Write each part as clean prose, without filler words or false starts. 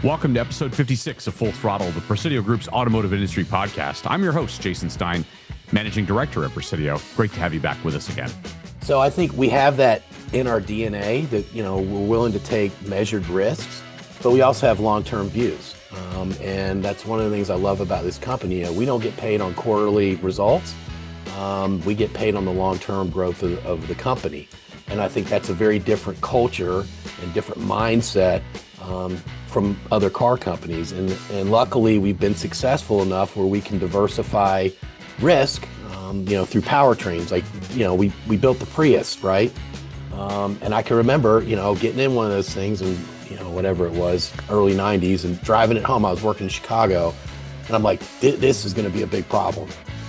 Welcome to episode 56 of Full Throttle, the Presidio Group's automotive industry podcast. I'm your host, Jason Stein, managing director at Presidio. Great to have you back with us again. So I think we have that in our DNA that, we're willing to take measured risks, but we also have long-term views. And that's one of the things I love about this company. We don't get paid on quarterly results. We get paid on the long-term growth of the company. And I think that's a very different culture and different mindset from other car companies. And luckily, we've been successful enough where we can diversify risk, through powertrains. Like, we built the Prius, right? And I can remember, getting in one of those things and, whatever it was, early 90s, and driving it home. I was working in Chicago, and I'm like, this is going to be a big problem.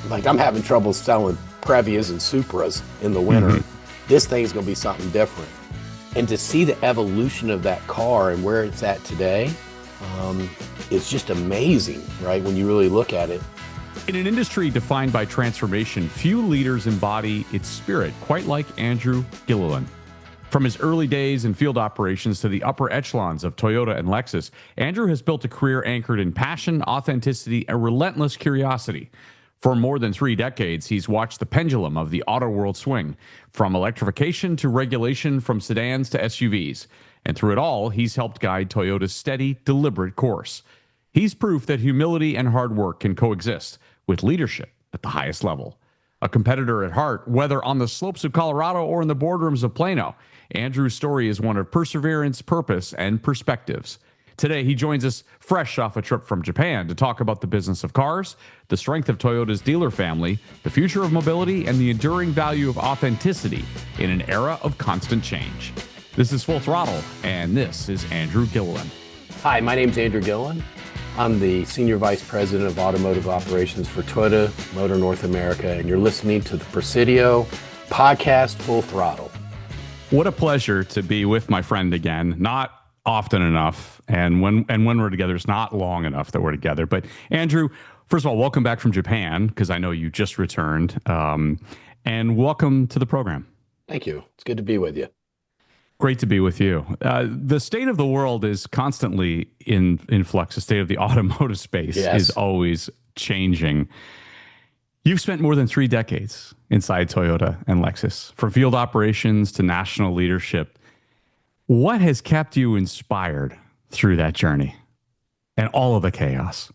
Like, I'm having trouble selling Previas and Supras in the winter. Mm-hmm. This thing's going to be something different. And to see the evolution of that car and where it's at today, it's just amazing, right? When you really look at it. In an industry defined by transformation, few leaders embody its spirit quite like Andrew Gilleland. From his early days in field operations to the upper echelons of Toyota and Lexus, Andrew has built a career anchored in passion, authenticity, and relentless curiosity. For more than 3 decades, he's watched the pendulum of the auto world swing, from electrification to regulation, from sedans to SUVs. And through it all, he's helped guide Toyota's steady, deliberate course. He's proof that humility and hard work can coexist with leadership at the highest level. A competitor at heart, whether on the slopes of Colorado or in the boardrooms of Plano, Andrew's story is one of perseverance, purpose, and perspectives. Today, he joins us fresh off a trip from Japan to talk about the business of cars, the strength of Toyota's dealer family, the future of mobility, and the enduring value of authenticity in an era of constant change. This is Full Throttle, and this is Andrew Gilleland. Hi, my name's Andrew Gilleland. I'm the Senior Vice President of Automotive Operations for Toyota Motor North America, and you're listening to the Presidio podcast, Full Throttle. What a pleasure to be with my friend again. Not often enough, and when we're together, it's not long enough that we're together. But Andrew, first of all, welcome back from Japan, because I know you just returned, and welcome to the program. Thank you. It's good to be with you. Great to be with you. The state of the world is constantly in flux. The state of the automotive space is always changing. You've spent more than 3 decades inside Toyota and Lexus, from field operations to national leadership. What has kept you inspired through that journey and all of the chaos?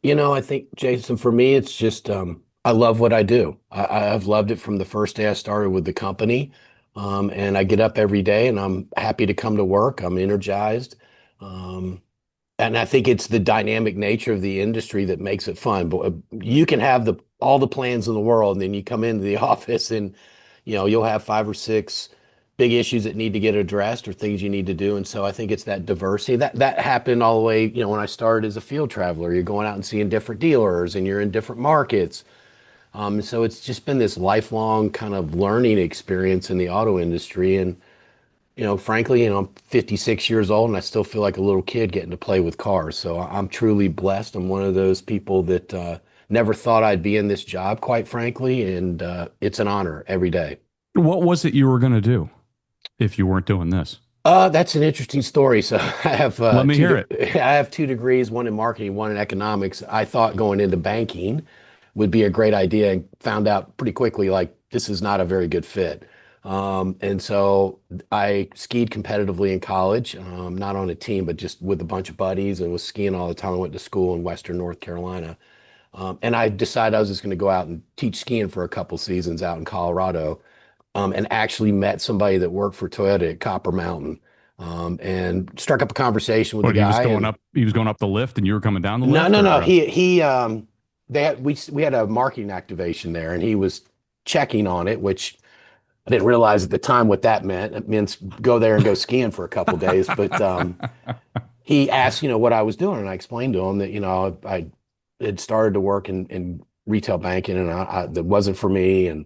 I think, Jason, for me, it's just I love what I do. I've loved it from the first day I started with the company. And I get up every day and I'm happy to come to work. I'm energized. And I think it's the dynamic nature of the industry that makes it fun. But you can have all the plans in the world, and then you come into the office and, you'll have 5 or 6 big issues that need to get addressed or things you need to do. And so I think it's that diversity that happened all the way, when I started as a field traveler. You're going out and seeing different dealers and you're in different markets. So it's just been this lifelong kind of learning experience in the auto industry. And, frankly, I'm 56 years old and I still feel like a little kid getting to play with cars. So I'm truly blessed. I'm one of those people that never thought I'd be in this job, quite frankly. And it's an honor every day. What was it you were going to do if you weren't doing this? That's an interesting story. So I have Let me hear it. I have 2 degrees, one in marketing, one in economics. I thought going into banking would be a great idea, and found out pretty quickly, like, this is not a very good fit. And so I skied competitively in college, not on a team, but just with a bunch of buddies, and was skiing all the time. I went to school in Western North Carolina. And I decided I was just going to go out and teach skiing for a couple seasons out in Colorado, and actually met somebody that worked for Toyota at Copper Mountain, and struck up a conversation with the guy. He was going up the lift and you were coming down the lift? No. We had a marketing activation there, and he was checking on it, which I didn't realize at the time what that meant. It means go there and go skiing for a couple of days. But he asked, what I was doing, and I explained to him that, I had started to work in retail banking, and that wasn't for me, and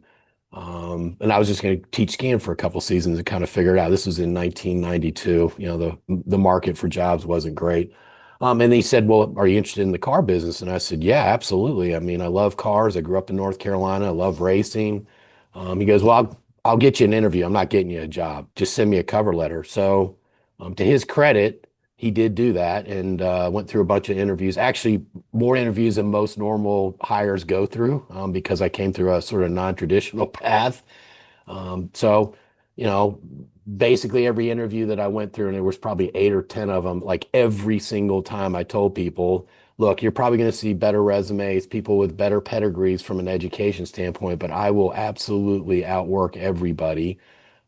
I was just going to teach skiing for a couple of seasons and kind of figure it out. This was in 1992. The market for jobs wasn't great. And he said, well, are you interested in the car business? And I said, yeah, absolutely. I mean, I love cars. I grew up in North Carolina. I love racing. He goes, well, I'll get you an interview. I'm not getting you a job. Just send me a cover letter. So to his credit, he did do that and went through a bunch of interviews. Actually, more interviews than most normal hires go through because I came through a sort of non-traditional path. So, you know, basically every interview that I went through, and there was probably 8 or 10 of them, like every single time I told people, look, you're probably going to see better resumes, people with better pedigrees from an education standpoint, but I will absolutely outwork everybody.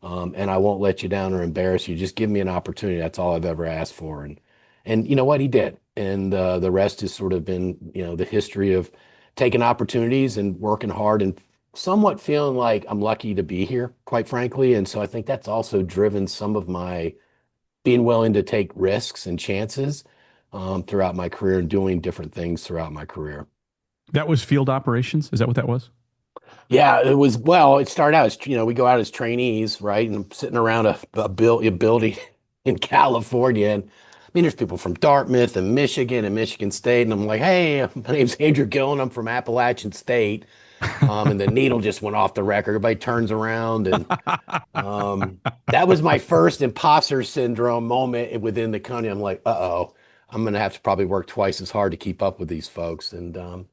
And I won't let you down or embarrass you. Just give me an opportunity. That's all I've ever asked for. And you know what? He did. And the rest has sort of been, the history of taking opportunities and working hard and somewhat feeling like I'm lucky to be here, quite frankly. And so I think that's also driven some of my being willing to take risks and chances throughout my career and doing different things throughout my career. That was field operations. Is that what that was? Yeah, it was, well, it started out as, we go out as trainees, right? And I'm sitting around a building in California. And I mean, there's people from Dartmouth and Michigan State. And I'm like, hey, my name's Andrew Gilleland. I'm from Appalachian State. And the needle just went off the record. Everybody turns around. And that was my first imposter syndrome moment within the company. I'm like, uh-oh, I'm going to have to probably work twice as hard to keep up with these folks. And I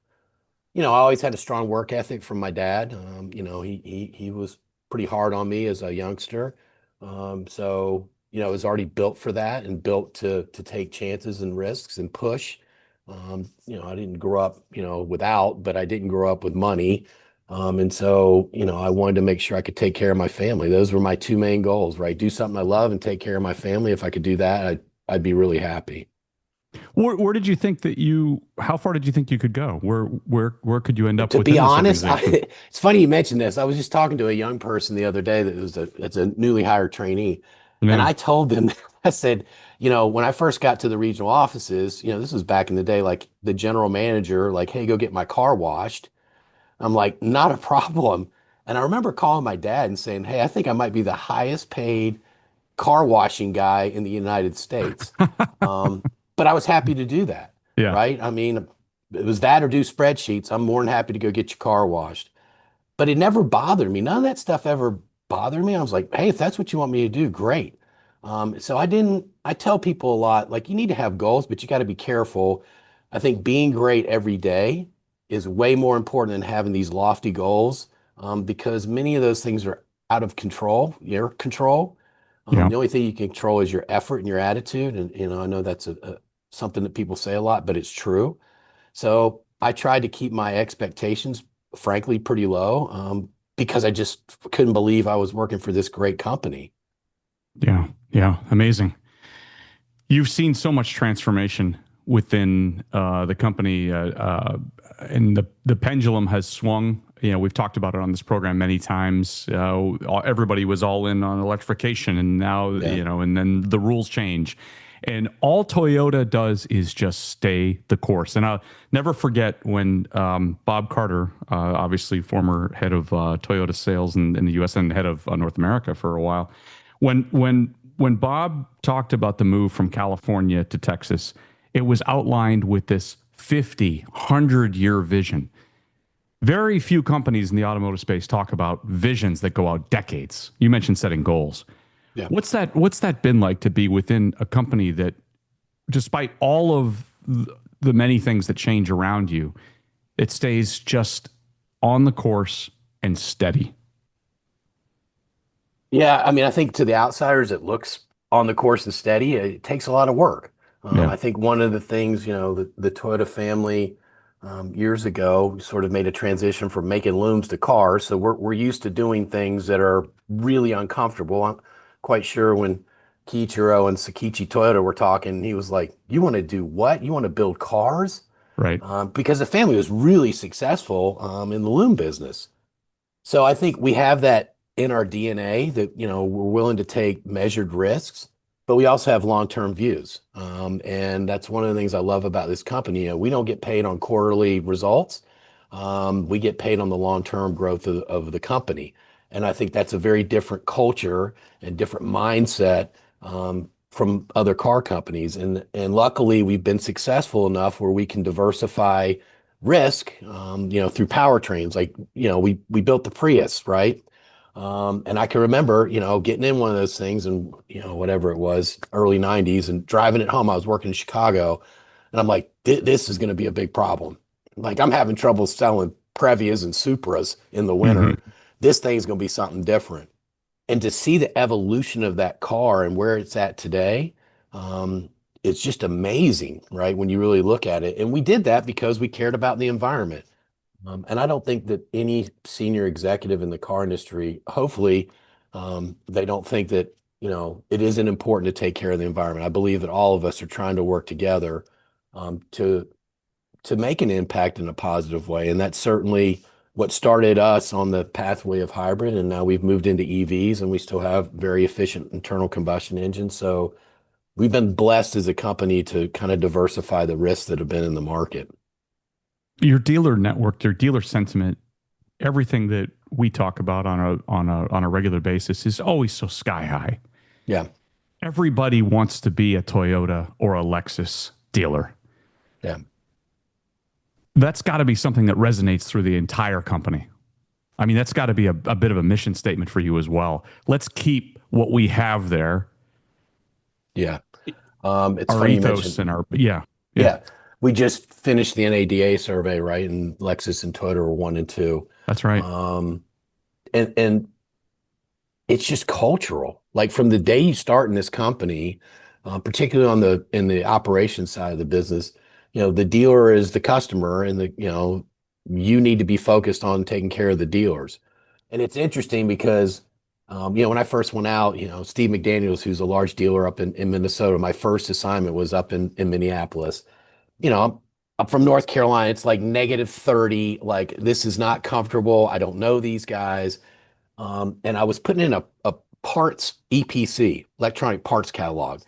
always had a strong work ethic from my dad. He was pretty hard on me as a youngster. It was already built for that and built to take chances and risks and push. I didn't grow up, without, but I didn't grow up with money. I wanted to make sure I could take care of my family. Those were my two main goals, right? Do something I love and take care of my family. If I could do that, I'd be really happy. Where did you think how far did you think you could go? Where could you end up To within be this honest, organization? it's funny you mentioned this. I was just talking to a young person the other day that's a newly hired trainee. And Yeah. I told them, I said, when I first got to the regional offices, this was back in the day, like the general manager, like, hey, go get my car washed. I'm like, not a problem. And I remember calling my dad and saying, hey, I think I might be the highest paid car washing guy in the United States. Um, but I was happy to do that, Yeah. right? I mean, it was that or do spreadsheets. I'm more than happy to go get your car washed. But it never bothered me. None of that stuff ever bothered me. I was like, hey, if that's what you want me to do, great. I tell people a lot, like you need to have goals, but you got to be careful. I think being great every day is way more important than having these lofty goals, because many of those things are out of control, your control. Yeah. The only thing you can control is your effort and your attitude. And, I know that's something that people say a lot, but it's true. So I tried to keep my expectations, frankly, pretty low, because I just couldn't believe I was working for this great company. Yeah. Yeah. Amazing. You've seen so much transformation within the company, and the pendulum has swung. We've talked about it on this program many times. Everybody was all in on electrification, and now Yeah. and then the rules change, and all Toyota does is just stay the course. And I'll never forget when Bob Carter, obviously former head of Toyota sales in the U.S. and head of North America for a while, when Bob talked about the move from California to Texas, it was outlined with this 50, 100-year vision. Very few companies in the automotive space talk about visions that go out decades. You mentioned setting goals. Yeah. What's that been like to be within a company that, despite all of the many things that change around you, it stays just on the course and steady? Yeah, I mean, I think to the outsiders, it looks on the course and steady. It takes a lot of work. Yeah. I think one of the things, the Toyota family years ago sort of made a transition from making looms to cars. So we're used to doing things that are really uncomfortable. I'm quite sure when Kiichiro and Sakichi Toyota were talking, he was like, "You want to do what? You want to build cars?" Right. Because the family was really successful in the loom business. So I think we have that in our DNA that, we're willing to take measured risks, but we also have long-term views. And that's one of the things I love about this company. We don't get paid on quarterly results. We get paid on the long-term growth of the company. And I think that's a very different culture and different mindset from other car companies. And luckily, we've been successful enough where we can diversify risk, through powertrains. Like, we built the Prius, right? And I can remember, getting in one of those things and, whatever it was, early 90s and driving it home. I was working in Chicago and I'm like, this is going to be a big problem. Like I'm having trouble selling Previas and Supras in the winter. Hmm. This thing's going to be something different. And to see the evolution of that car and where it's at today, um, it's just amazing, right? When you really look at it. And we did that because we cared about the environment. And I don't think that any senior executive in the car industry, hopefully, they don't think that, it isn't important to take care of the environment. I believe that all of us are trying to work together to make an impact in a positive way. And that's certainly what started us on the pathway of hybrid. And now we've moved into EVs and we still have very efficient internal combustion engines. So we've been blessed as a company to kind of diversify the risks that have been in the market. Your dealer network, your dealer sentiment, everything that we talk about on a regular basis is always so sky high. Yeah. Everybody wants to be a Toyota or a Lexus dealer. Yeah. That's got to be something that resonates through the entire company. I mean, that's got to be a bit of a mission statement for you as well. Let's keep what we have there, Yeah. It's our funny you ethos mentioned, and our, yeah, yeah, yeah, we just finished the NADA survey, right? And Lexus and Toyota were 1 and 2. that's right. Um, and it's just cultural. Like from the day you start in this company, particularly in the operations side of the business, the dealer is the customer, and you need to be focused on taking care of the dealers. And it's interesting because, when I first went out, Steve McDaniels, who's a large dealer up in Minnesota, my first assignment was up in Minneapolis. I'm from North Carolina. It's like -30. Like this is not comfortable. I don't know these guys. And I was putting in a parts EPC, electronic parts catalog.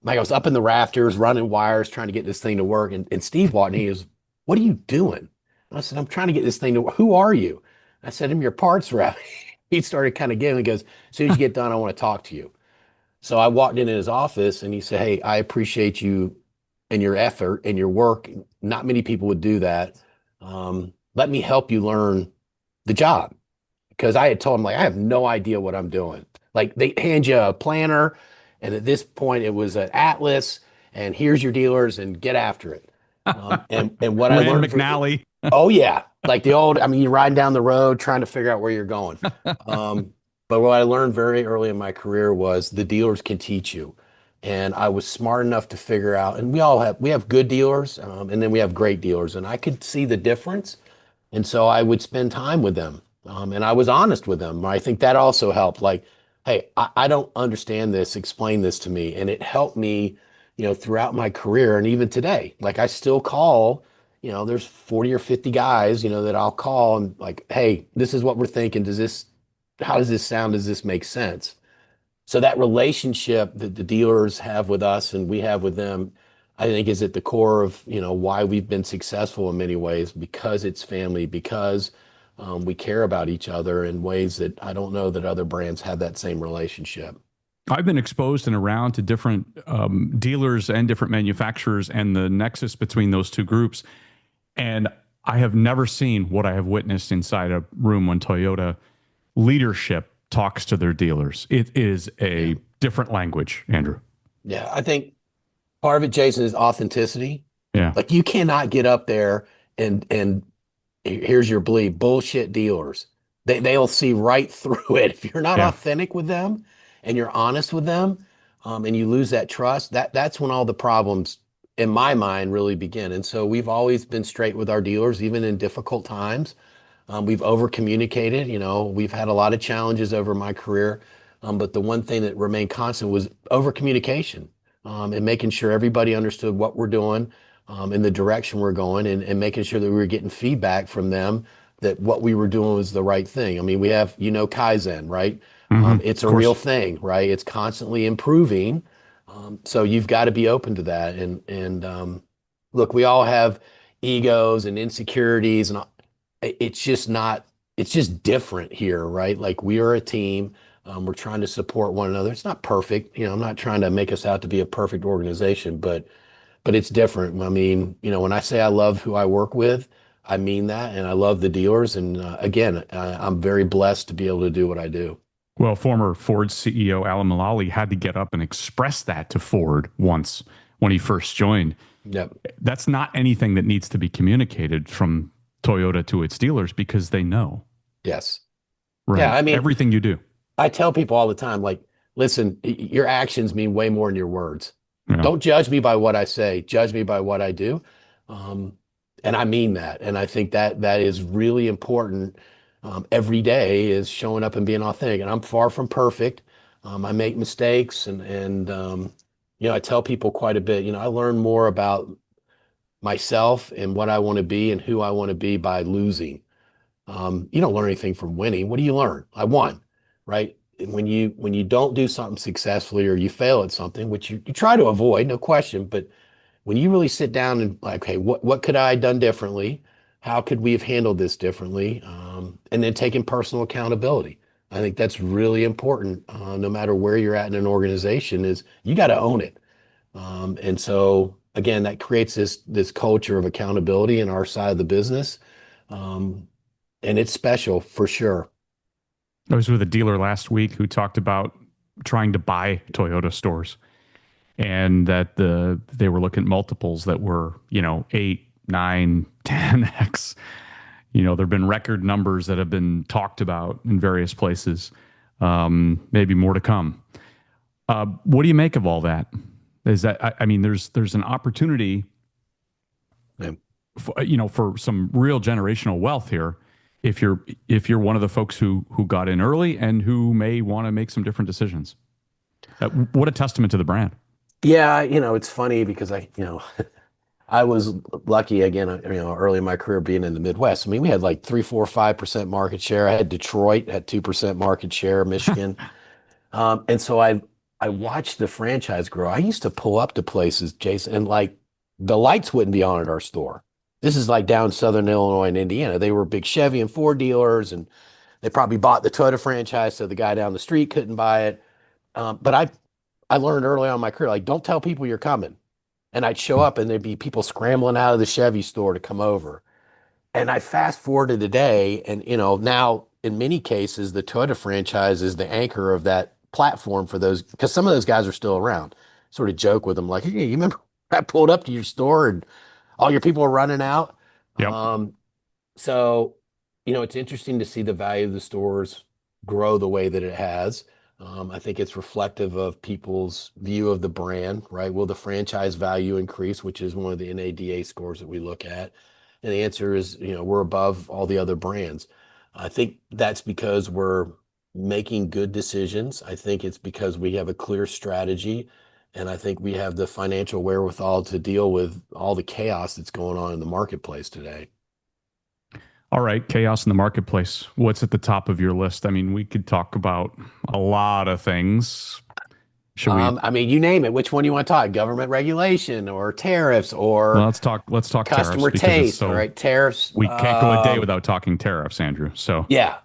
Like I was up in the rafters, running wires, trying to get this thing to work. And Steve walked in, he goes, "What are you doing?" And I said, "I'm trying to get this thing to work." "Who are you?" I said, "I'm your parts rep." He started kind of getting, he goes, "As soon as you get done, I want to talk to you." So I walked in his office and he said, "Hey, I appreciate you and your effort and your work. Not many people would do that. Let me help you learn the job." Because I had told him, like, I have no idea what I'm doing. Like they hand you a planner, and at this point it was an atlas, and here's your dealers, and get after it. And what I Rand learned from, McNally. oh yeah, like the old, I mean, you're riding down the road trying to figure out where you're going. Um, but what I learned very early in my career was the dealers can teach you. And I was smart enough to figure out, and we have good dealers, and then we have great dealers, and I could see the difference. And so I would spend time with them. And I was honest with them. I think that also helped. Like, hey, I don't understand this. Explain this to me. And it helped me, throughout my career and even today. Like, I still call, there's 40 or 50 guys, that I'll call and like, hey, this is what we're thinking. How does this sound? Does this make sense? So that relationship that the dealers have with us and we have with them, I think is at the core of, why we've been successful in many ways, because it's family, because we care about each other in ways that I don't know that other brands have that same relationship. I've been exposed and around to different dealers and different manufacturers and the nexus between those two groups. And I have never seen what I have witnessed inside a room when Toyota leadership talks to their dealers. It is a different language, Andrew. Yeah, I think part of it, Jason, is authenticity. Yeah. Like you cannot get up there and here's your bleed bullshit dealers. They'll see right through it. If you're not Yeah. authentic with them and you're honest with them, and you lose that trust, that's when all the problems in my mind really begin. And so we've always been straight with our dealers, even in difficult times. We've over communicated. We've had a lot of challenges over my career, but the one thing that remained constant was over communication, and making sure everybody understood what we're doing, in the direction we're going, and making sure that we were getting feedback from them that what we were doing was the right thing. I mean, we have, Kaizen, right? Hmm. It's Of a real course. thing, right? It's constantly improving. So you've got to be open to that. And look, we all have egos and insecurities, and it's just not, it's just different here, right? Like we are a team. We're trying to support one another. It's not perfect. I'm not trying to make us out to be a perfect organization, but it's different. I mean, when I say I love who I work with, I mean that, and I love the dealers. And again, I'm very blessed to be able to do what I do. Well, former Ford CEO Alan Mulally had to get up and express that to Ford once when he first joined. Yep. That's not anything that needs to be communicated from Toyota to its dealers because they know, Yes. Yeah. right? I mean, Everything you do. I tell people all the time, like, listen, your actions mean way more than your words. Yeah. Don't judge me by what I say, judge me by what I do. Um, and I mean that. And I think that that is really important. Every day is showing up and being authentic. And I'm far from perfect. I make mistakes and I tell people quite a bit. I learn more about myself and what I want to be and who I want to be by losing. You don't learn anything from winning. What do you learn? I won, right? When you don't do something successfully or you fail at something, which you try to avoid, no question, but when you really sit down and like, okay, what could I have done differently? How could we have handled this differently? And then taking personal accountability. I think that's really important. No matter where you're at in an organization, is you got to own it. And so again, that creates this culture of accountability in our side of the business. Um, and it's special for sure. I was with a dealer last week who talked about trying to buy Toyota stores and that they were looking at multiples that were, 8, 9, 10x. There've been record numbers that have been talked about in various places. Maybe more to come. What do you make of all that? Is that I mean, there's an opportunity, Yeah. for some real generational wealth here. If you're one of the folks who got in early and who may want to make some different decisions. What a testament to the brand. Yeah, it's funny because I was lucky again, early in my career being in the Midwest. I mean, we had like 3, 4, 5% market share. I had Detroit had 2% market share, Michigan. And so I watched the franchise grow. I used to pull up to places, Jason, and like the lights wouldn't be on at our store. This is like down Southern Illinois and Indiana. They were big Chevy and Ford dealers, and they probably bought the Toyota franchise, so the guy down the street couldn't buy it. But I learned early on in my career, like, don't tell people you're coming. And I'd show up and there'd be people scrambling out of the Chevy store to come over. And I fast forward to today, and now in many cases, the Toyota franchise is the anchor of that platform for those, because some of those guys are still around. Sort of joke with them, like, hey, you remember I pulled up to your store and all your people were running out? Yep. So, it's interesting to see the value of the stores grow the way that it has. I think it's reflective of people's view of the brand, right? Will the franchise value increase, which is one of the NADA scores that we look at? And the answer is, we're above all the other brands. I think that's because we're making good decisions. I think it's because we have a clear strategy, and I think we have the financial wherewithal to deal with all the chaos that's going on in the marketplace today. All right, chaos in the marketplace. What's at the top of your list? I mean, we could talk about a lot of things. Should we? I mean, you name it. Which one do you want to talk? Government regulation or tariffs Well, or let's talk tariffs customer because it's taste? All so right, tariffs. we can't go a day without talking tariffs, Andrew. So Yeah,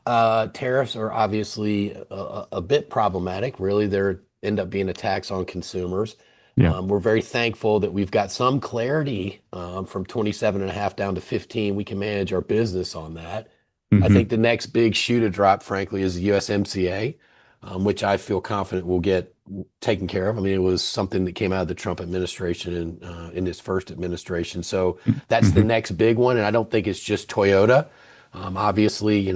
tariffs are obviously a bit problematic. Really, they end up being a tax on consumers. yeah. We're very thankful that we've got some clarity from 27 and a half down to 15. We can manage our business on that. I Hmm. think the next big shoe to drop, frankly, is the USMCA, which I feel confident will get taken care of. I mean, it was something that came out of the Trump administration and in his first administration. So that's the Hmm. next big one. And I don't think it's just Toyota. Obviously,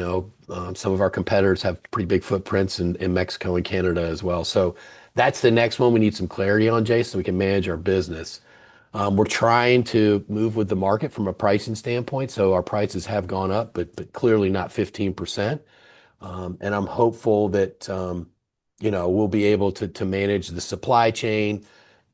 some of our competitors have pretty big footprints in Mexico and Canada as well. So that's the next one we need some clarity on, Jason, so we can manage our business. We're trying to move with the market from a pricing standpoint. So our prices have gone up, but clearly not 15%. And I'm hopeful that we'll be able to manage the supply chain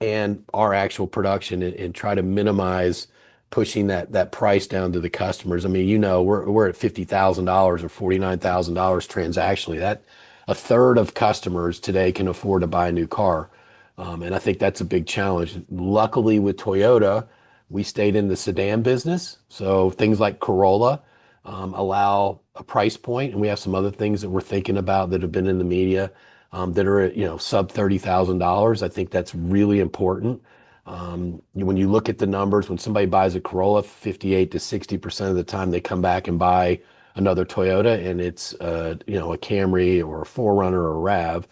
and our actual production and try to minimize pushing that price down to the customers. I mean, we're at $50,000 or $49,000 transactionally. That a third of customers today can afford to buy a new car. And I think that's a big challenge. Luckily with Toyota, we stayed in the sedan business. So things like Corolla allow a price point, and we have some other things that we're thinking about that have been in the media that are at, sub $30,000. I think that's really important. When you look at the numbers, when somebody buys a Corolla, 58 to 60% of the time they come back and buy another Toyota, and it's a Camry or a 4Runner or a RAV.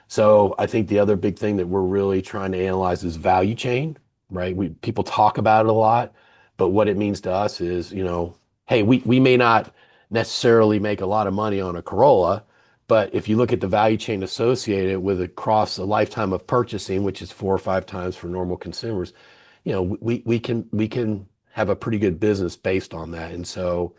So I think the other big thing that we're really trying to analyze is value chain, right? People talk about it a lot, but what it means to us is, hey, we may not necessarily make a lot of money on a Corolla, but if you look at the value chain associated with across a lifetime of purchasing, which is 4 or 5 times for normal consumers, we can have a pretty good business based on that. And so,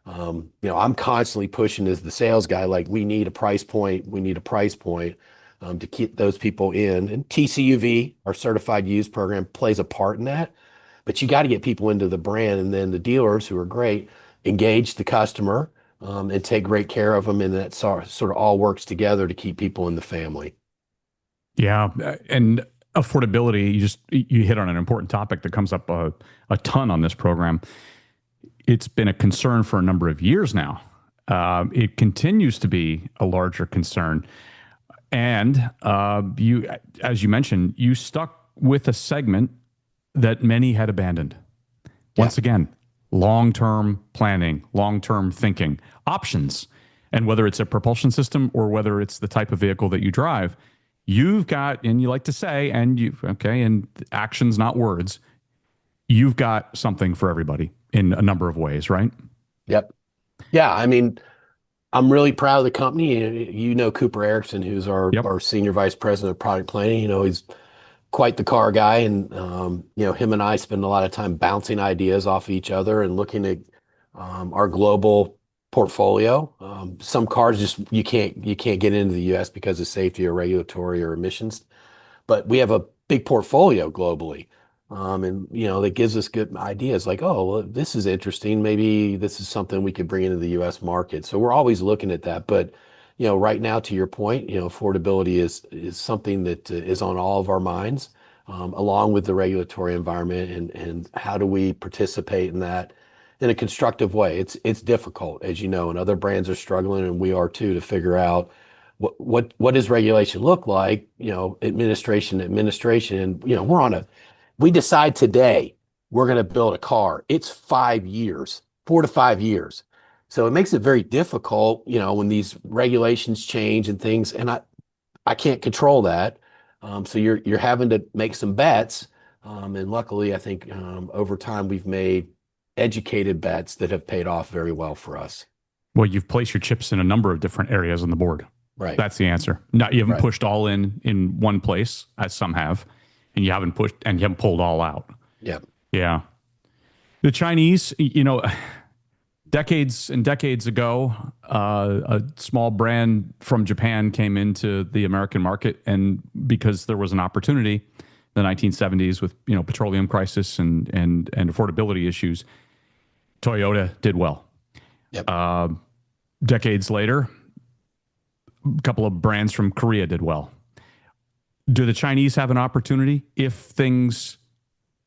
I'm constantly pushing as the sales guy, like we need a price point, to keep those people in. And TCUV, our certified used program, plays a part in that. But you got to get people into the brand, and then the dealers who are great engage the customer and take great care of them, and that sort of all works together to keep people in the family. Yeah, and affordability, you hit on an important topic that comes up a ton on this program. It's been a concern for a number of years now. It continues to be a larger concern. And as you mentioned, you stuck with a segment that many had abandoned. Once again, long-term planning, long-term thinking, options. And whether it's a propulsion system or whether it's the type of vehicle that you drive, you've got, and you like to say, and actions, not words, you've got something for everybody in a number of ways, right? Yep. Yeah, I mean, I'm really proud of the company. Cooper Erickson, who's our senior vice president of product planning. He's quite the car guy, and him and I spend a lot of time bouncing ideas off each other and looking at our global portfolio. Some cars just you can't get into the U.S. because of safety or regulatory or emissions, but we have a big portfolio globally. That gives us good ideas like, oh, well, this is interesting. Maybe this is something we could bring into the U.S. market. So we're always looking at that. But, right now, to your point, affordability is something that is on all of our minds, along with the regulatory environment and how do we participate in that in a constructive way. It's difficult, as you know, and other brands are struggling, and we are too, to figure out what does regulation look like, administration, and, we decide today we're going to build a car. It's 5 years, 4 to 5 years. So it makes it very difficult, when these regulations change and things, and I can't control that. So you're having to make some bets. And luckily, I think over time we've made educated bets that have paid off very well for us. Well, you've placed your chips in a number of different areas on the board. Right. That's the answer. You haven't pushed all in one place, as some have. And you haven't pulled all out. Yeah. Yeah. The Chinese, decades and decades ago, a small brand from Japan came into the American market, and because there was an opportunity, the 1970s with petroleum crisis and affordability issues, Toyota did well. Yep. Decades later, a couple of brands from Korea did well. Do the Chinese have an opportunity if things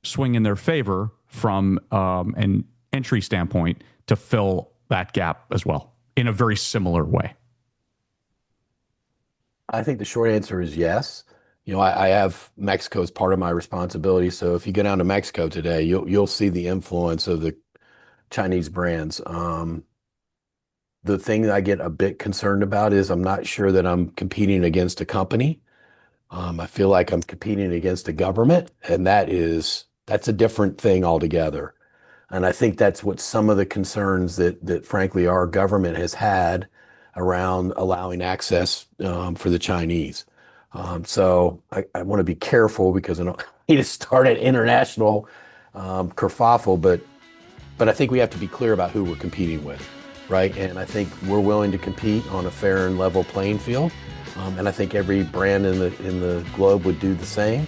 swing in their favor from an entry standpoint to fill that gap as well in a very similar way? I think the short answer is yes. I have Mexico as part of my responsibility. So if you go down to Mexico today, you'll see the influence of the Chinese brands. The thing that I get a bit concerned about is I'm not sure that I'm competing against a company. I feel like I'm competing against a government, and that's a different thing altogether. And I think that's what some of the concerns that frankly our government has had around allowing access for the Chinese. So I want to be careful because I don't need to start an international kerfuffle, but I think we have to be clear about who we're competing with, right? And I think we're willing to compete on a fair and level playing field. And I think every brand in the globe would do the same.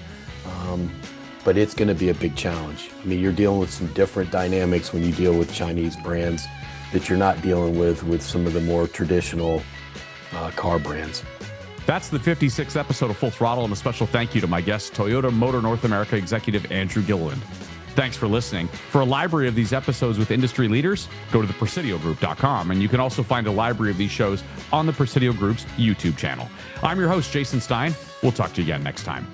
But it's going to be a big challenge. I mean, you're dealing with some different dynamics when you deal with Chinese brands that you're not dealing with some of the more traditional car brands. That's the 56th episode of Full Throttle, and a special thank you to my guest, Toyota Motor North America executive Andrew Gilleland. Thanks for listening. For a library of these episodes with industry leaders, go to thepresidiogroup.com, and you can also find a library of these shows on the Presidio Group's YouTube channel. I'm your host, Jason Stein. We'll talk to you again next time.